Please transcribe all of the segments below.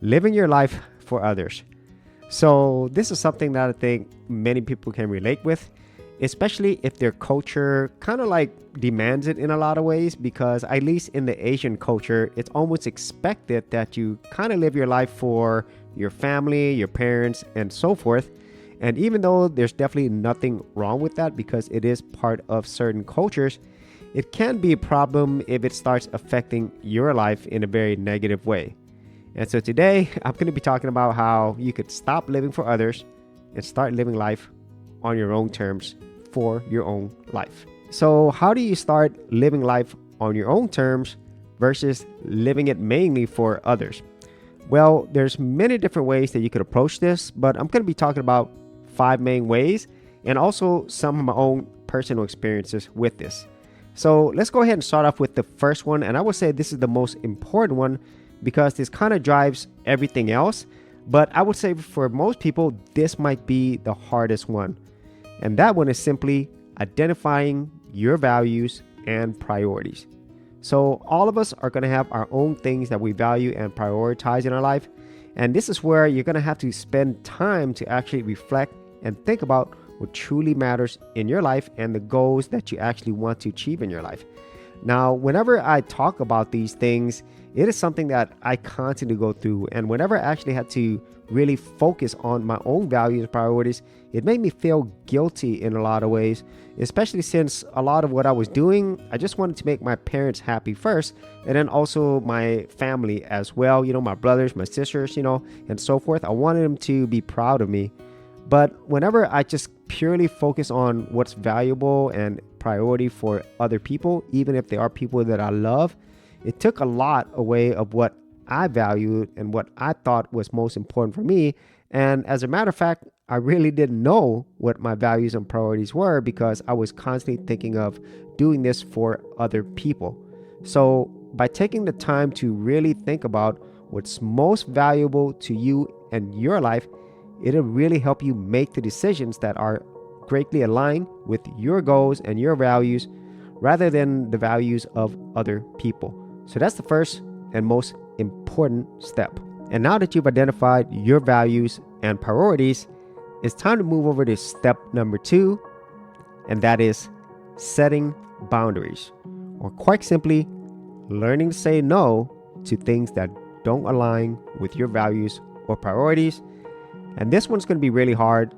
living your life for others. So this is something that I think many people can relate with, especially if their culture kind of like demands it in a lot of ways, because at least in the Asian culture, it's almost expected that you kind of live your life for your family, your parents, and so forth. And even though there's definitely nothing wrong with that because it is part of certain cultures, it can be a problem if it starts affecting your life in a very negative way. And so today, I'm going to be talking about how you could stop living for others and start living life on your own terms for your own life. So how do you start living life on your own terms versus living it mainly for others? Well, there's many different ways that you could approach this, but I'm going to be talking about 5 main ways and also some of my own personal experiences with this. So let's go ahead and start off with the first one. And I would say this is the most important one because this kind of drives everything else. But I would say for most people, this might be the hardest one. And that one is simply identifying your values and priorities. So all of us are going to have our own things that we value and prioritize in our life. And this is where you're going to have to spend time to actually reflect and think about what truly matters in your life and the goals that you actually want to achieve in your life. Now, whenever I talk about these things, it is something that I constantly go through. And whenever I actually had to really focus on my own values and priorities, it made me feel guilty in a lot of ways, especially since a lot of what I was doing, I just wanted to make my parents happy first, and then also my family as well, my brothers, my sisters, and so forth. I wanted them to be proud of me. But whenever I just purely focus on what's valuable and priority for other people, even if they are people that I love, it took a lot away of what I valued and what I thought was most important for me. And as a matter of fact, I really didn't know what my values and priorities were because I was constantly thinking of doing this for other people. So by taking the time to really think about what's most valuable to you and your life, it'll really help you make the decisions that are greatly aligned with your goals and your values rather than the values of other people. So that's the first and most important step. And now that you've identified your values and priorities, it's time to move over to step number 2, and that is setting boundaries, or quite simply, learning to say no to things that don't align with your values or priorities. And this one's going to be really hard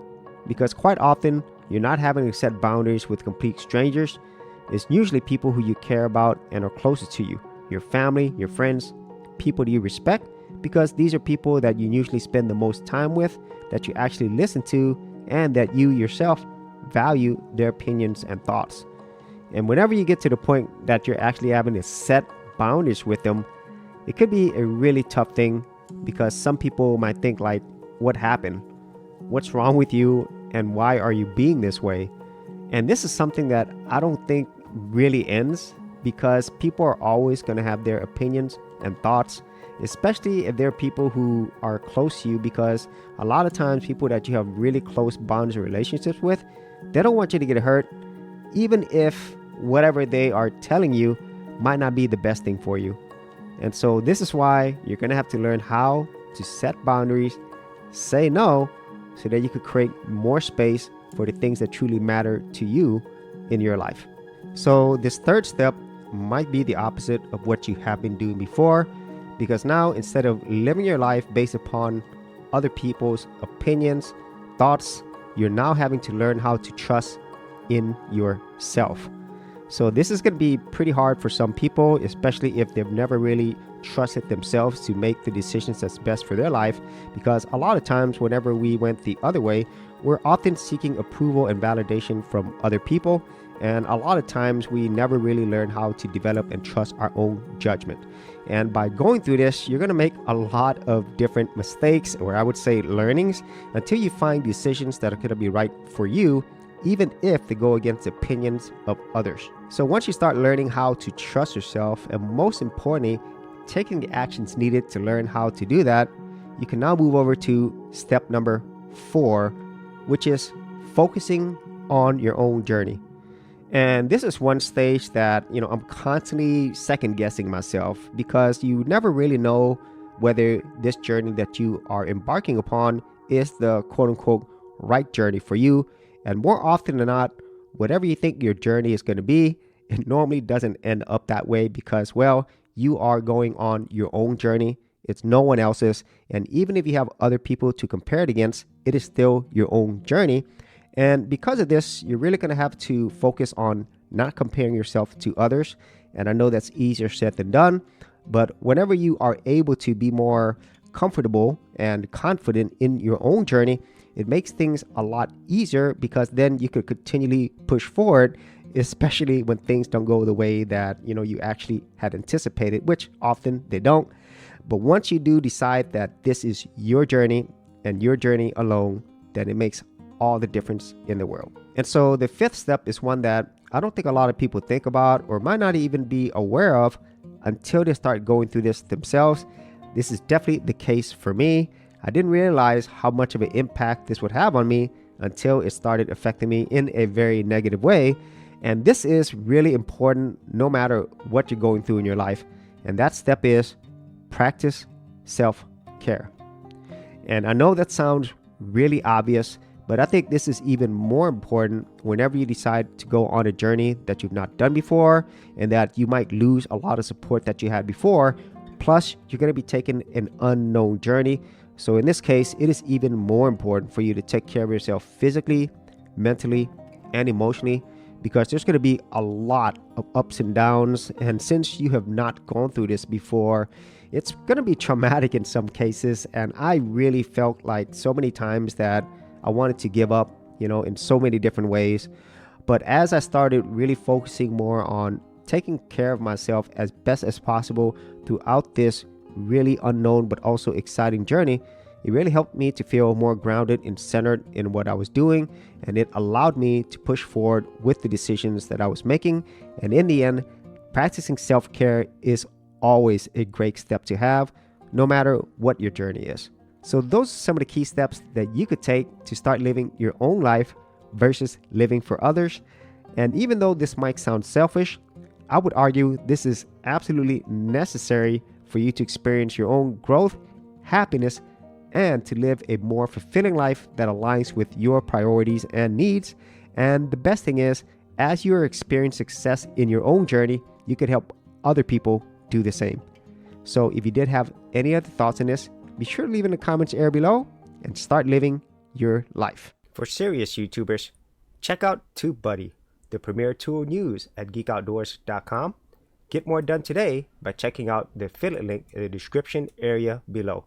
because quite often you're not having to set boundaries with complete strangers. It's usually people who you care about and are closest to you, your family, your friends, people that you respect, because these are people that you usually spend the most time with, that you actually listen to, and that you yourself value their opinions and thoughts. And whenever you get to the point that you're actually having to set boundaries with them, it could be a really tough thing because some people might think like, what happened? What's wrong with you? And why are you being this way? And this is something that I don't think really ends because people are always going to have their opinions and thoughts, especially if they're people who are close to you, because a lot of times people that you have really close bonds or relationships with, they don't want you to get hurt, even if whatever they are telling you might not be the best thing for you. And so this is why you're going to have to learn how to set boundaries, say no, so that you could create more space for the things that truly matter to you in your life. So this third step might be the opposite of what you have been doing before, because now instead of living your life based upon other people's opinions, thoughts, you're now having to learn how to trust in yourself. So this is going to be pretty hard for some people, especially if they've never really trusted themselves to make the decisions that's best for their life, because a lot of times whenever we went the other way, we're often seeking approval and validation from other people. And a lot of times we never really learn how to develop and trust our own judgment. And by going through this, you're going to make a lot of different mistakes, or I would say learnings, until you find decisions that are going to be right for you, even if they go against the opinions of others. So once you start learning how to trust yourself, and most importantly, taking the actions needed to learn how to do that, you can now move over to step number 4, which is focusing on your own journey. And this is one stage that, I'm constantly second guessing myself, because you never really know whether this journey that you are embarking upon is the quote unquote right journey for you. And more often than not, whatever you think your journey is going to be, it normally doesn't end up that way because, well, you are going on your own journey. It's no one else's. And even if you have other people to compare it against, it is still your own journey. And because of this, you're really going to have to focus on not comparing yourself to others. And I know that's easier said than done. But whenever you are able to be more comfortable and confident in your own journey, it makes things a lot easier because then you could continually push forward, especially when things don't go the way that you actually had anticipated, which often they don't. But once you do decide that this is your journey and your journey alone, then it makes all the difference in the world. And so the fifth step is one that I don't think a lot of people think about or might not even be aware of until they start going through this themselves. This is definitely the case for me. I didn't realize how much of an impact this would have on me until it started affecting me in a very negative way. And this is really important no matter what you're going through in your life. And that step is practice self-care. And I know that sounds really obvious, but I think this is even more important whenever you decide to go on a journey that you've not done before and that you might lose a lot of support that you had before. Plus, you're going to be taking an unknown journey. So in this case, it is even more important for you to take care of yourself physically, mentally, and emotionally, because there's going to be a lot of ups and downs. And since you have not gone through this before, it's going to be traumatic in some cases. And I really felt like so many times that I wanted to give up, in so many different ways. But as I started really focusing more on taking care of myself as best as possible throughout this really unknown but also exciting journey, it really helped me to feel more grounded and centered in what I was doing, and it allowed me to push forward with the decisions that I was making. And in the end, practicing self-care is always a great step to have, no matter what your journey is. So those are some of the key steps that you could take to start living your own life versus living for others. And even though this might sound selfish, I would argue this is absolutely necessary for you to experience your own growth, happiness, and to live a more fulfilling life that aligns with your priorities and needs. And the best thing is, as you are experiencing success in your own journey, you can help other people do the same. So if you did have any other thoughts on this, be sure to leave in the comments area below and start living your life. For serious YouTubers, check out TubeBuddy, the premier tool news at geekoutdoors.com. Get more done today by checking out the affiliate link in the description area below.